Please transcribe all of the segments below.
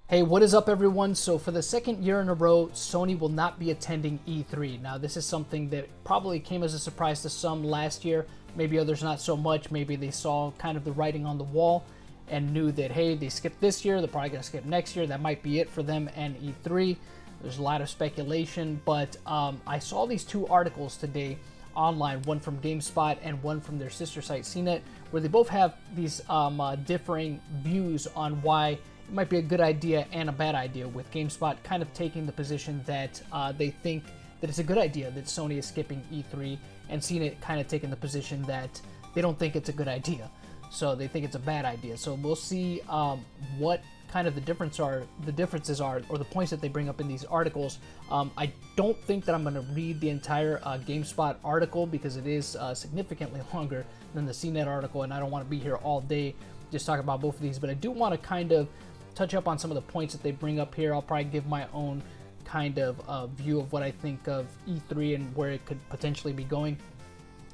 Hey, what is up, everyone? So for the second year in a row, Sony will not be attending E3. Now, this is something that probably came as a surprise to some last year, maybe others not so much. Maybe they saw kind of the writing on the wall and knew that, hey, they skipped this year, they're probably going to skip next year. That might be it for them and E3. There's a lot of speculation, but I saw these two articles today online, one from GameSpot and one from their sister site CNET, where they both have these differing views on why it might be a good idea and a bad idea, with GameSpot kind of taking the position that they think that it's a good idea that Sony is skipping E3, and CNET kind of taking the position that they don't think it's a good idea. So they think it's a bad idea. So we'll see what kind of the differences are, or the points that they bring up in these articles. I don't think that I'm going to read the entire GameSpot article because it is significantly longer than the CNET article, and I don't want to be here all day just talking about both of these. But I do want to kind of touch up on some of the points that they bring up here. I'll probably give my own kind of view of what I think of E3 and where it could potentially be going,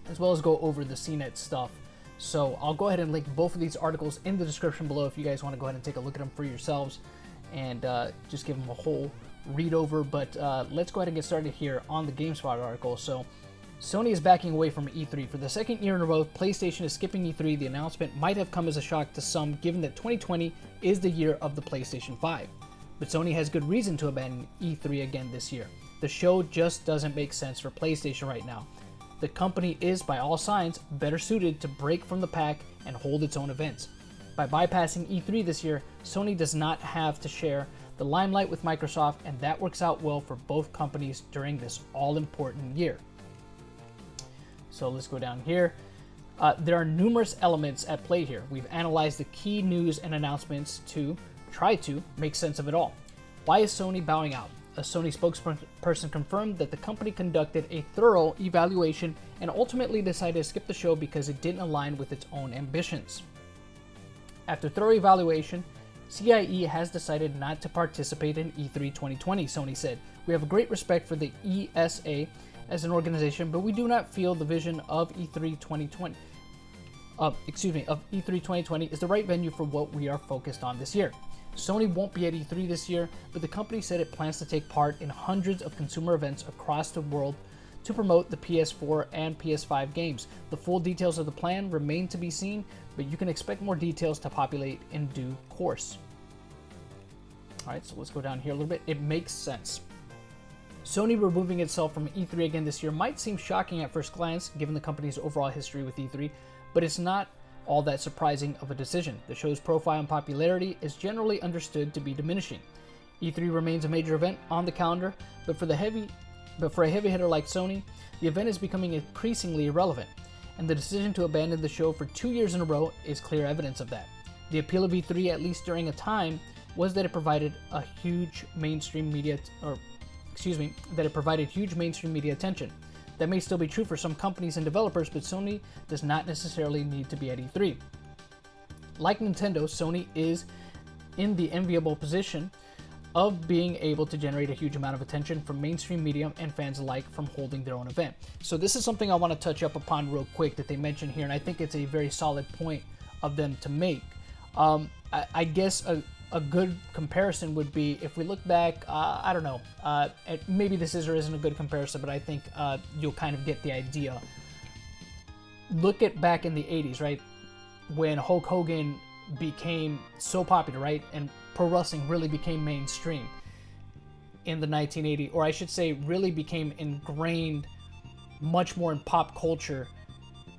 as well as go over the CNET stuff. So I'll go ahead and link both of these articles in the description below if you guys want to go ahead and take a look at them for yourselves and just give them a whole read over. But let's go ahead and get started here on the GameSpot article. So Sony is backing away from E3. For the second year in a row, PlayStation is skipping E3. The announcement might have come as a shock to some, given that 2020 is the year of the PlayStation 5. But Sony has good reason to abandon E3 again this year. The show just doesn't make sense for PlayStation right now. The company is, by all signs, better suited to break from the pack and hold its own events. By bypassing E3 this year, Sony does not have to share the limelight with Microsoft, and that works out well for both companies during this all-important year. So let's go down here. There are numerous elements at play here. We've analyzed the key news and announcements to try to make sense of it all. Why is Sony bowing out? A Sony spokesperson confirmed that the company conducted a thorough evaluation and ultimately decided to skip the show because it didn't align with its own ambitions. After thorough evaluation, CIE has decided not to participate in E3 2020, Sony said. We have great respect for the ESA as an organization, but we do not feel the vision of E3 2020 of E3 2020 is the right venue for what we are focused on this year. Sony won't be at E3 this year, but the company said it plans to take part in hundreds of consumer events across the world to promote the PS4 and PS5 games. The full details of the plan remain to be seen, but you can expect more details to populate in due course. Alright, so let's go down here a little bit. It makes sense. Sony removing itself from E3 again this year might seem shocking at first glance, given the company's overall history with E3, but it's not all that surprising of a decision. The show's profile and popularity is generally understood to be diminishing. E3 remains a major event on the calendar, but for a heavy hitter like Sony, the event is becoming increasingly irrelevant, and the decision to abandon the show for 2 years in a row is clear evidence of that. The appeal of E3, at least during a time, was that it provided huge mainstream media attention. That may still be true for some companies and developers, but Sony does not necessarily need to be at E3. Like Nintendo, Sony is in the enviable position of being able to generate a huge amount of attention from mainstream media and fans alike from holding their own event. So this is something I want to touch up upon real quick that they mention here, and I think it's a very solid point of them to make. I guess a good comparison would be if we look back, I don't know, maybe this is or isn't a good comparison, but I think you'll kind of get the idea. Look at back in the 80s, right? When Hulk Hogan became so popular, right? And pro wrestling really became mainstream in the 1980s, or I should say really became ingrained much more in pop culture,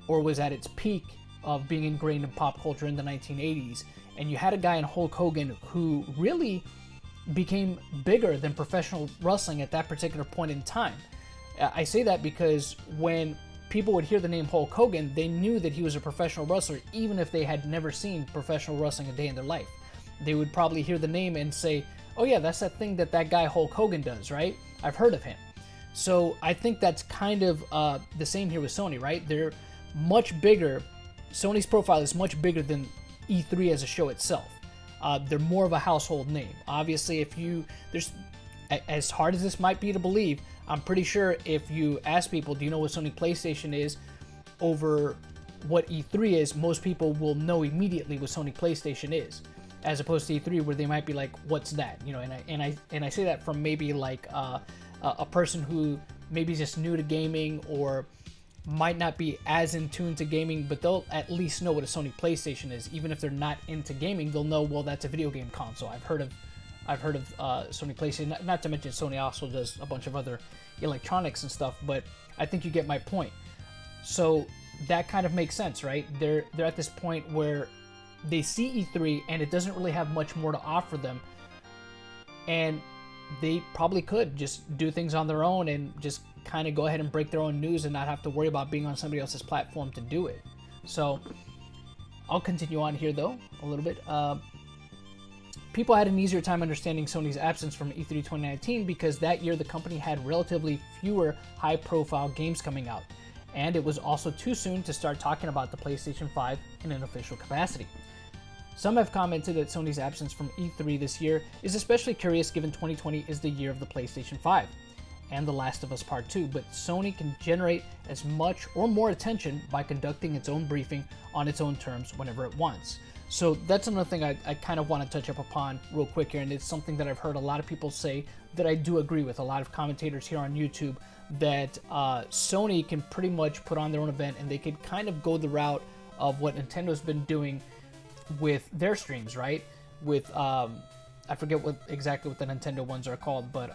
or was at its peak of being ingrained in pop culture in the 1980s. And you had a guy in Hulk Hogan who really became bigger than professional wrestling at that particular point in time. I say that because when people would hear the name Hulk Hogan, they knew that he was a professional wrestler, even if they had never seen professional wrestling a day in their life. They would probably hear the name and say, oh yeah, that's that thing that guy Hulk Hogan does, right? I've heard of him. So I think that's kind of the same here with Sony, right? They're much bigger. Sony's profile is much bigger than E3 as a show itself. They're more of a household name. Obviously, as hard as this might be to believe, I'm pretty sure if you ask people, do you know what Sony PlayStation is, over what E3 is, most people will know immediately what Sony PlayStation is. as opposed to E3 where they might be like, what's that? You know, and I say that from maybe like a person who maybe is just new to gaming or might not be as in tune to gaming, but they'll at least know what a Sony PlayStation is. Even if they're not into gaming, they'll know, well, that's a video game console. I've heard of Sony PlayStation. Not to mention Sony also does a bunch of other electronics and stuff, but I think you get my point. So that kind of makes sense, right? They're at this point where they see E3 and it doesn't really have much more to offer them, and they probably could just do things on their own and just kind of go ahead and break their own news and not have to worry about being on somebody else's platform to do it. So I'll continue on here though a little bit. People had an easier time understanding Sony's absence from E3 2019 because that year the company had relatively fewer high-profile games coming out, and it was also too soon to start talking about the PlayStation 5 in an official capacity. Some have commented that Sony's absence from E3 this year is especially curious given 2020 is the year of the PlayStation 5 and The Last of Us Part 2, but Sony can generate as much or more attention by conducting its own briefing on its own terms whenever it wants. So that's another thing I kind of want to touch up upon real quick here, and it's something that I've heard a lot of people say that I do agree with. A lot of commentators here on YouTube that Sony can pretty much put on their own event and they could kind of go the route of what Nintendo's been doing with their streams, right? With I forget exactly what the Nintendo ones are called, but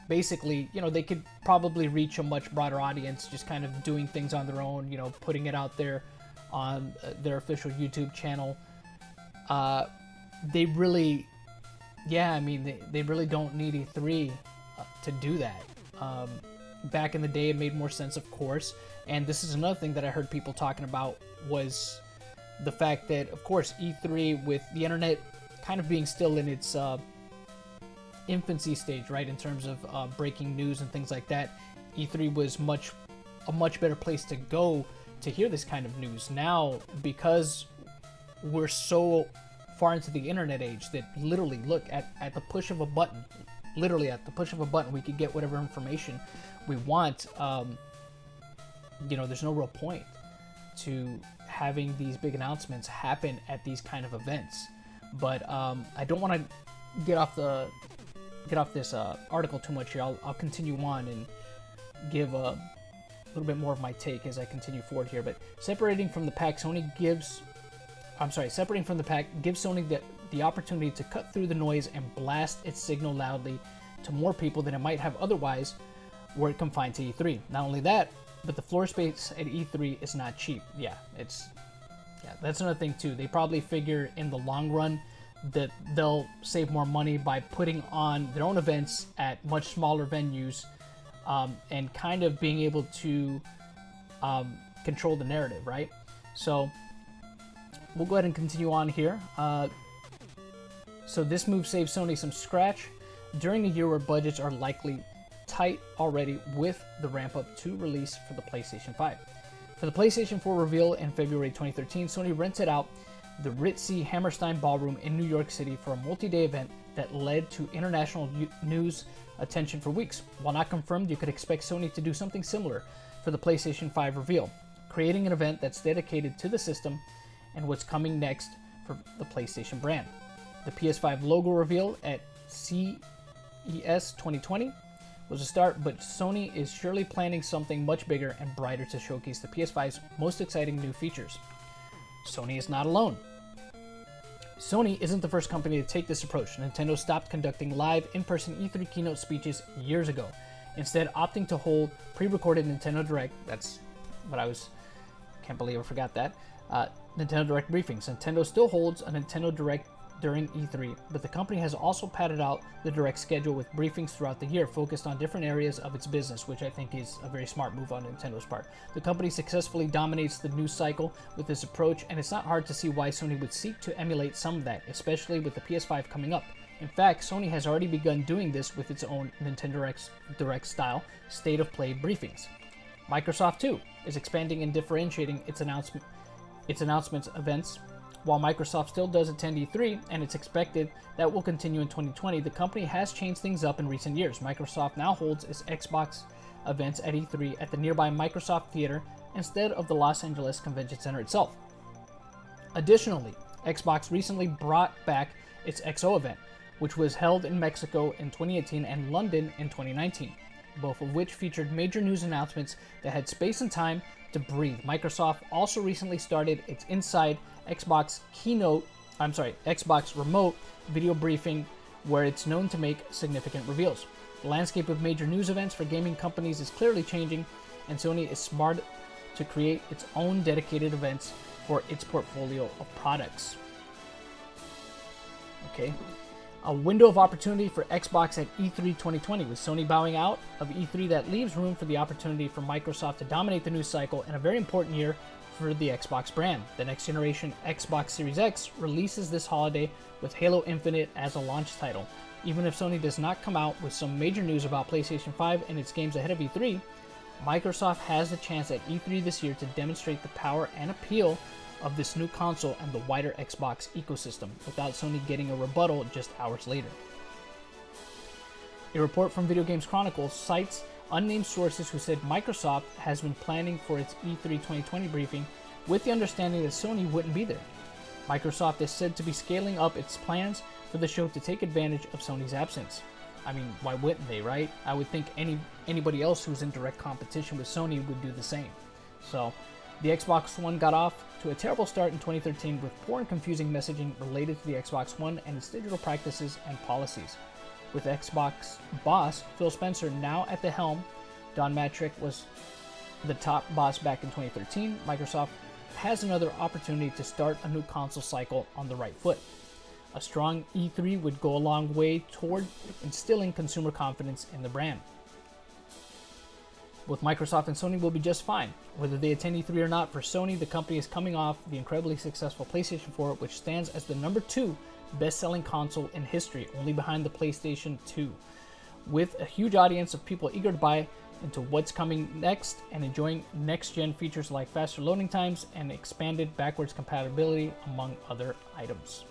basically, you know, they could probably reach a much broader audience just kind of doing things on their own, you know, putting it out there on their official YouTube channel. They really, yeah, I mean, they really don't need E3 to do that. Back in the day, it made more sense, of course, and this is another thing that I heard people talking about was the fact that, of course, E3 with the internet kind of being still in its infancy stage, right, in terms of breaking news and things like that, E3 was a much better place to go to hear this kind of news. Now, because we're so far into the internet age that literally, look, at the push of a button, literally at the push of a button, we could get whatever information we want. You know, there's no real point to having these big announcements happen at these kind of events. But I don't want to get off this article too much here. I'll continue on and give a little bit more of my take as I continue forward here. But separating from the pack gives Sony the opportunity to cut through the noise and blast its signal loudly to more people than it might have otherwise were it confined to E3. Not only that, but the floor space at E3 is not cheap. Yeah, that's another thing too. They probably figure in the long run that they'll save more money by putting on their own events at much smaller venues, and kind of being able to control the narrative, right? So we'll go ahead and continue on here. So this move saves Sony some scratch during a year where budgets are likely tight already with the ramp up to release for the PlayStation 5. For the PlayStation 4 reveal in February 2013, Sony rented out the ritzy Hammerstein Ballroom in New York City for a multi-day event that led to international news attention for weeks. While not confirmed, you could expect Sony to do something similar for the PlayStation 5 reveal, creating an event that's dedicated to the system and what's coming next for the PlayStation brand. The PS5 logo reveal at CES 2020 was a start, but Sony is surely planning something much bigger and brighter to showcase the PS5's most exciting new features. Sony is not alone. Sony isn't the first company to take this approach. Nintendo stopped conducting live in-person E3 keynote speeches years ago, instead opting to hold pre-recorded Nintendo Direct, can't believe I forgot that, Nintendo Direct briefings. Nintendo still holds a Nintendo Direct during E3, but the company has also padded out the Direct schedule with briefings throughout the year focused on different areas of its business, which I think is a very smart move on Nintendo's part. The company successfully dominates the news cycle with this approach, and it's not hard to see why Sony would seek to emulate some of that, especially with the PS5 coming up. In fact, Sony has already begun doing this with its own Nintendo Direct style State of Play briefings. Microsoft, too, is expanding and differentiating its announcements events. While Microsoft still does attend E3, and it's expected that will continue in 2020, the company has changed things up in recent years. Microsoft now holds its Xbox events at E3 at the nearby Microsoft Theater instead of the Los Angeles Convention Center itself. Additionally, Xbox recently brought back its XO event, which was held in Mexico in 2018 and London in 2019, both of which featured major news announcements that had space and time to breathe. Microsoft also recently started its Inside Xbox Xbox Remote video briefing, where it's known to make significant reveals. The landscape of major news events for gaming companies is clearly changing, and Sony is smart to create its own dedicated events for its portfolio of products. Okay. A window of opportunity for Xbox at E3 2020, with Sony bowing out of E3 that leaves room for the opportunity for Microsoft to dominate the news cycle in a very important year for the Xbox brand. The next generation Xbox Series X releases this holiday with Halo Infinite as a launch title. Even if Sony does not come out with some major news about PlayStation 5 and its games ahead of E3, Microsoft has the chance at E3 this year to demonstrate the power and appeal of this new console and the wider Xbox ecosystem, without Sony getting a rebuttal just hours later. A report from Video Games Chronicles cites unnamed sources who said Microsoft has been planning for its E3 2020 briefing with the understanding that Sony wouldn't be there. Microsoft is said to be scaling up its plans for the show to take advantage of Sony's absence. I mean, why wouldn't they, right? I would think anybody else who's in direct competition with Sony would do the same. So, the Xbox One got off to a terrible start in 2013 with poor and confusing messaging related to the Xbox One and its digital practices and policies. With Xbox boss Phil Spencer now at the helm, Don Mattrick was the top boss back in 2013, Microsoft has another opportunity to start a new console cycle on the right foot. A strong E3 would go a long way toward instilling consumer confidence in the brand. Both Microsoft and Sony will be just fine. Whether they attend E3 or not, for Sony, the company is coming off the incredibly successful PlayStation 4, which stands as the #2 best-selling console in history, only behind the PlayStation 2. With a huge audience of people eager to buy into what's coming next and enjoying next-gen features like faster loading times and expanded backwards compatibility, among other items.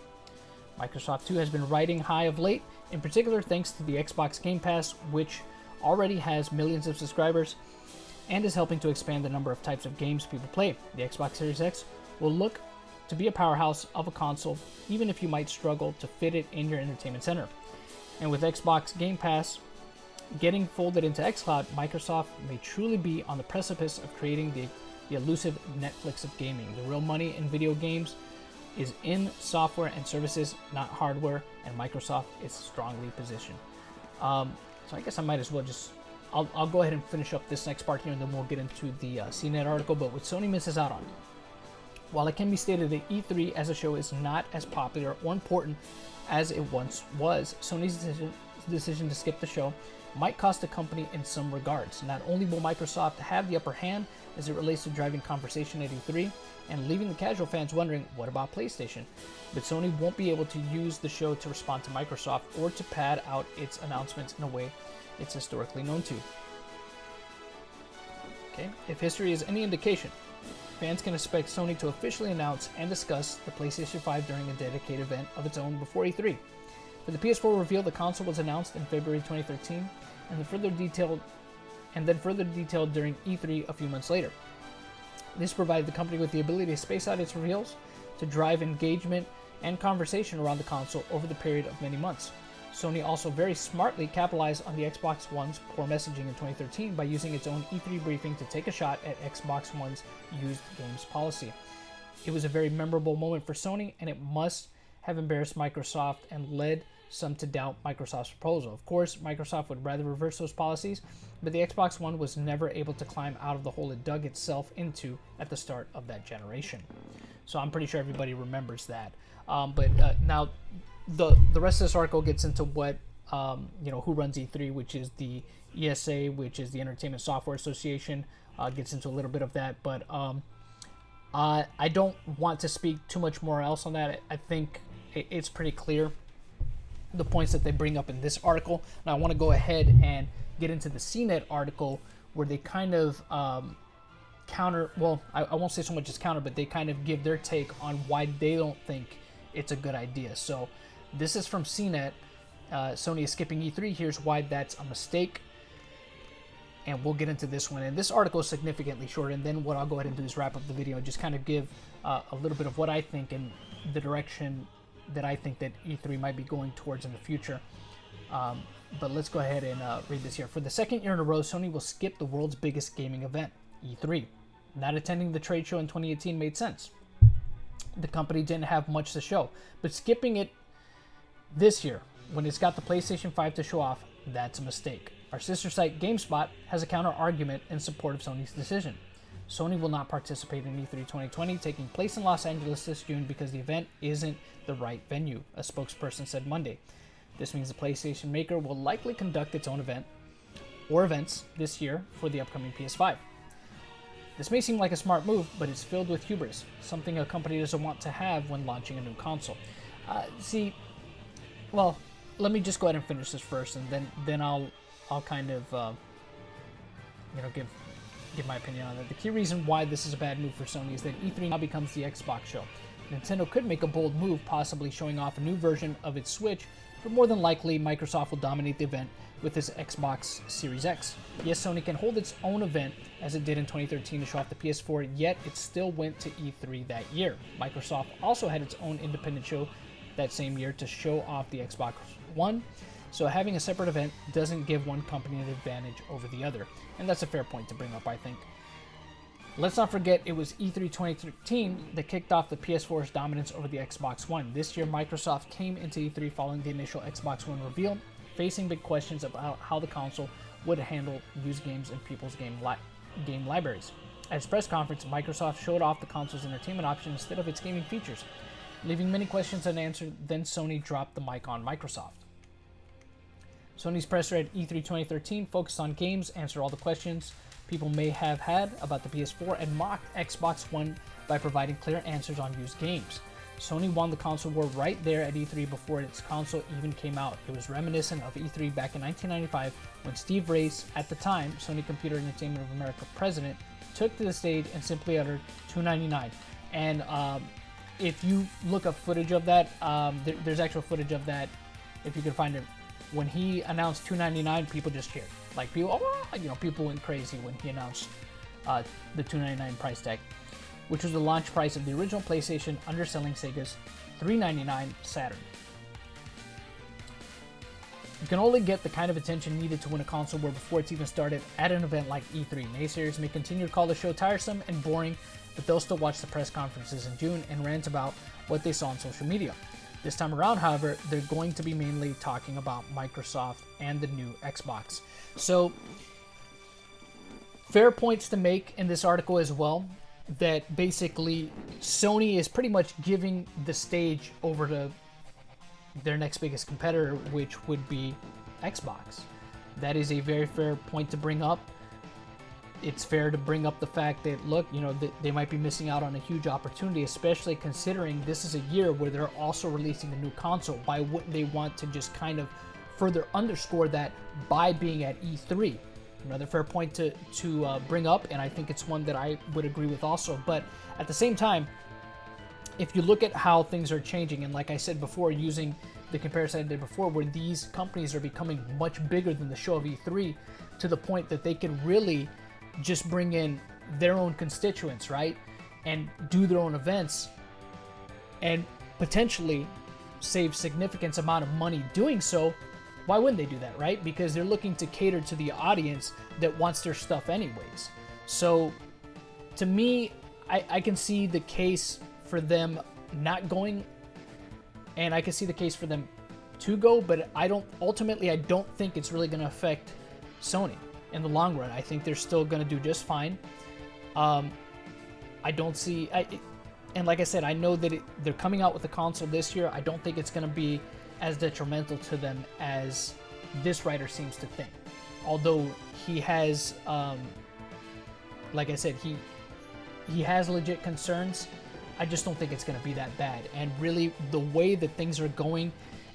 Microsoft too has been riding high of late, in particular thanks to the Xbox Game Pass, which already has millions of subscribers and is helping to expand the number of types of games people play. The Xbox Series X will look to be a powerhouse of a console, even if you might struggle to fit it in your entertainment center. And with Xbox Game Pass getting folded into xCloud, Microsoft may truly be on the precipice of creating the elusive Netflix of gaming. The real money in video games is in software and services, not hardware, and Microsoft is strongly positioned. So I guess I might as well I'll go ahead and finish up this next part here, and then we'll get into the CNET article. But what Sony misses out on, while it can be stated that E3 as a show is not as popular or important as it once was, Sony's decision to skip the show might cost the company in some regards. Not only will Microsoft have the upper hand as it relates to driving conversation at E3 and leaving the casual fans wondering, what about PlayStation? But Sony won't be able to use the show to respond to Microsoft or to pad out its announcements in a way it's historically known to. Okay, if history is any indication, fans can expect Sony to officially announce and discuss the PlayStation 5 during a dedicated event of its own before E3. For the PS4 reveal, the console was announced in February 2013, and then further detailed during E3 a few months later. This provided the company with the ability to space out its reveals to drive engagement and conversation around the console over the period of many months. Sony also very smartly capitalized on the Xbox One's poor messaging in 2013 by using its own E3 briefing to take a shot at Xbox One's used games policy. It was a very memorable moment for Sony, and it must have embarrassed Microsoft and led some to doubt Microsoft's proposal. Of course, Microsoft would rather reverse those policies, but the Xbox One was never able to climb out of the hole it dug itself into at the start of that generation. So I'm pretty sure everybody remembers that. Now the rest of this article gets into what who runs E3, which is the ESA, which is the Entertainment Software Association. Gets into a little bit of that, but I don't want to speak too much more else on that. I think it's pretty clear the points that they bring up in this article. Now I want to go ahead and get into the CNET article, where they kind of counter, well, I won't say so much as counter, but they kind of give their take on why they don't think it's a good idea. So this is from CNET. Sony is skipping E3. Here's why that's a mistake. And we'll get into this one. And this article is significantly shorter. And then what I'll go ahead and do is wrap up the video and just kind of give a little bit of what I think and the direction that I think that E3 might be going towards in the future. But let's go ahead and read this here. For the second year in a row, Sony will skip the world's biggest gaming event, E3. Not attending the trade show in 2018 made sense. The company didn't have much to show, but skipping it this year, when it's got the PlayStation 5 to show off, that's a mistake. Our sister site GameSpot has a counter argument in support of Sony's decision. Sony will not participate in E3 2020, taking place in Los Angeles this June because the event isn't the right venue, a spokesperson said Monday. This means the PlayStation maker will likely conduct its own event or events this year for the upcoming PS5. This may seem like a smart move, but it's filled with hubris, something a company doesn't want to have when launching a new console. Well, let me just go ahead and finish this first, and then I'll kind of give my opinion on it. The key reason why this is a bad move for Sony is that E3 now becomes the Xbox show. Nintendo could make a bold move, possibly showing off a new version of its Switch, but more than likely Microsoft will dominate the event with its Xbox Series X. Yes, Sony can hold its own event as it did in 2013 to show off the PS4, yet it still went to E3 that year. Microsoft also had its own independent show that same year to show off the Xbox One, so having a separate event doesn't give one company an advantage over the other, and that's a fair point to bring up, I think. Let's not forget it was E3 2013 that kicked off the PS4's dominance over the Xbox One. This year, Microsoft came into E3 following the initial Xbox One reveal, facing big questions about how the console would handle used games in people's game libraries. At its press conference, Microsoft showed off the console's entertainment options instead of its gaming features, leaving many questions unanswered. Then Sony dropped the mic on Microsoft. Sony's presser at E3 2013 focused on games, answered all the questions people may have had about the PS4, and mocked Xbox One by providing clear answers on used games. Sony won the console war right there at E3 before its console even came out. It was reminiscent of E3 back in 1995 when Steve Race, at the time Sony Computer Entertainment of America president, took to the stage and simply uttered $299. And if you look up footage of that, there's actual footage of that if you can find it. When he announced $299, people just cheered. Like people went crazy when he announced the $299 price tag, which was the launch price of the original PlayStation, underselling Sega's $399 Saturn. You can only get the kind of attention needed to win a console war before it's even started at an event like E3. Naysayers may continue to call the show tiresome and boring, but they'll still watch the press conferences in June and rant about what they saw on social media. This time around, however, they're going to be mainly talking about Microsoft and the new Xbox. So, fair points to make in this article as well, that basically Sony is pretty much giving the stage over to their next biggest competitor, which would be Xbox. That is a very fair point to bring up. It's fair to bring up the fact that, look, they might be missing out on a huge opportunity, especially considering this is a year where they're also releasing a new console. Why wouldn't they want to just kind of further underscore that by being at E3? Another fair point to bring up, and I think it's one that I would agree with also. But at the same time, if you look at how things are changing, and like I said before, using the comparison I did before, where these companies are becoming much bigger than the show of E3, to the point that they can really just bring in their own constituents, right? And do their own events and potentially save significant amount of money doing so. Why wouldn't they do that, right? Because they're looking to cater to the audience that wants their stuff anyways. So to me, I can see the case for them not going, and I can see the case for them to go, but I don't think it's really going to affect Sony in the long run. I think they're still going to do just fine. And like I said, I know that they're coming out with a console this year. I don't think it's going to be as detrimental to them as this writer seems to think. Although he has, like I said, he has legit concerns. I just don't think it's going to be that bad. And really, the way that things are going,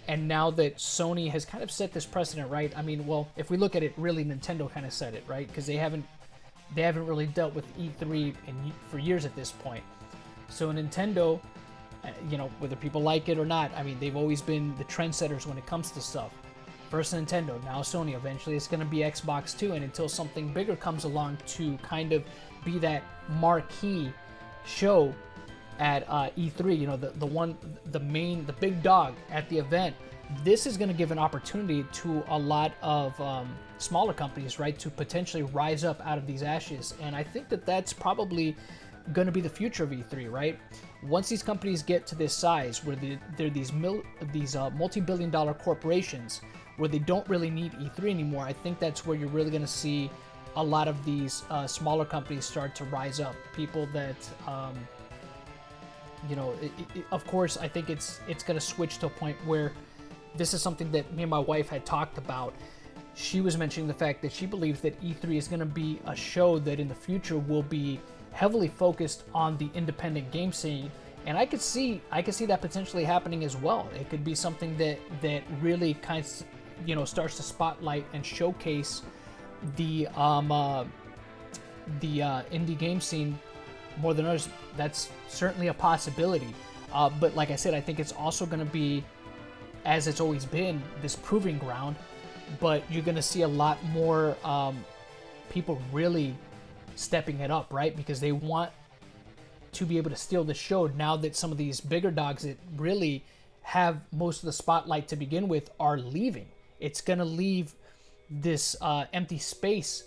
and now that Sony has kind of set this precedent, right? I mean, well, if we look at it, really, Nintendo kind of set it, right? Because they haven't really dealt with E3 for years at this point. So Nintendo, whether people like it or not, I mean, they've always been the trendsetters when it comes to stuff. First Nintendo, now Sony. Eventually, it's going to be Xbox too. And until something bigger comes along to kind of be that marquee show, at E3, you know, the big dog at the event, this is going to give an opportunity to a lot of smaller companies, right, to potentially rise up out of these ashes. And I think that that's probably going to be the future of E3, right? Once these companies get to this size, where they're these multi-billion-dollar corporations, where they don't really need E3 anymore, I think that's where you're really going to see a lot of these smaller companies start to rise up. People that, you know, of course, I think it's going to switch to a point where this is something that me and my wife had talked about. She was mentioning the fact that she believes that E3 is going to be a show that in the future will be heavily focused on the independent game scene, and I could see that potentially happening as well. It could be something that really kind of, you know, starts to spotlight and showcase the indie game scene more than others. That's certainly a possibility. But like I said, I think it's also going to be, as it's always been, this proving ground. But you're going to see a lot more people really stepping it up, right? Because they want to be able to steal the show now that some of these bigger dogs that really have most of the spotlight to begin with are leaving. It's going to leave this empty space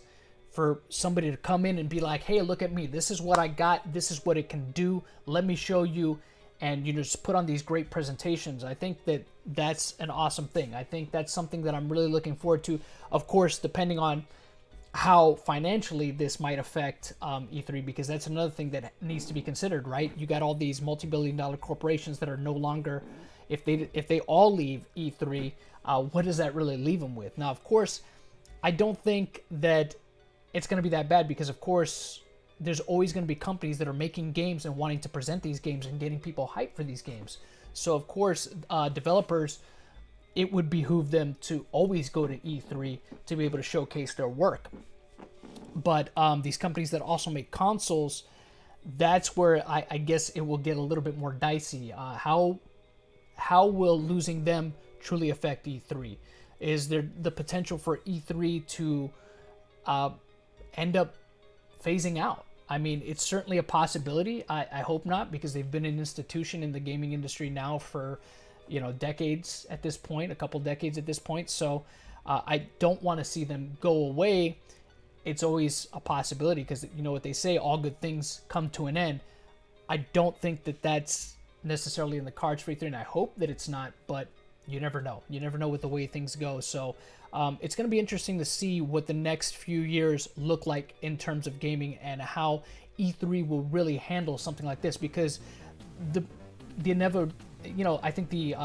for somebody to come in and be like, hey, look at me. This is what I got. This is what it can do. Let me show you. And you just put on these great presentations. I think that that's an awesome thing. I think that's something that I'm really looking forward to. Of course, depending on how financially this might affect E3, because that's another thing that needs to be considered, right? You got all these multi-billion-dollar corporations that are no longer, if they all leave E3, what does that really leave them with? Now, of course, I don't think that it's going to be that bad, because of course there's always going to be companies that are making games and wanting to present these games and getting people hyped for these games. So of course, developers, it would behoove them to always go to E3 to be able to showcase their work. But these companies that also make consoles, that's where I guess it will get a little bit more dicey. How will losing them truly affect E3? Is there the potential for E3 to end up phasing out? I mean, it's certainly a possibility. I hope not, because they've been an institution in the gaming industry now for, you know, decades at this point, a couple decades at this point. So I don't want to see them go away. It's always a possibility, because you know what they say, all good things come to an end. I don't think that that's necessarily in the cards for E3, and I hope that it's not, but you never know. You never know with the way things go. So it's going to be interesting to see what the next few years look like in terms of gaming, and how E3 will really handle something like this, because the I think the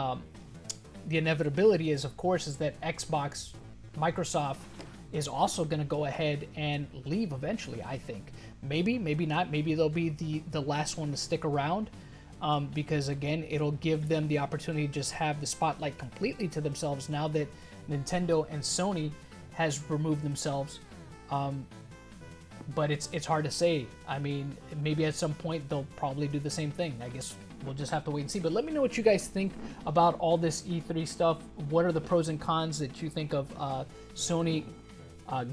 inevitability is, of course, is that Xbox, Microsoft is also going to go ahead and leave eventually. I think maybe not. Maybe they'll be the last one to stick around, because again, it'll give them the opportunity to just have the spotlight completely to themselves now that Nintendo and Sony has removed themselves. But it's hard to say. I mean, maybe at some point they'll probably do the same thing. I guess we'll just have to wait and see. But let me know what you guys think about all this E3 stuff. What are the pros and cons that you think of Sony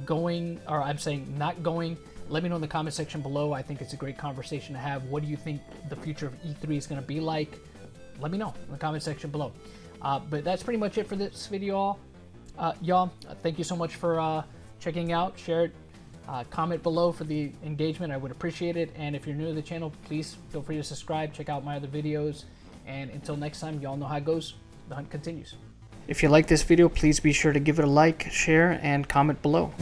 going, or I'm saying not going? Let me know in the comment section below. I think it's a great conversation to have. What do you think the future of E3 is going to be like? Let me know in the comment section below. But that's pretty much it for this video, y'all. Thank you so much for checking out. Share it. Comment below for the engagement. I would appreciate it. And if you're new to the channel, please feel free to subscribe. Check out my other videos. And until next time, y'all know how it goes. The hunt continues. If you like this video, please be sure to give it a like, share, and comment below.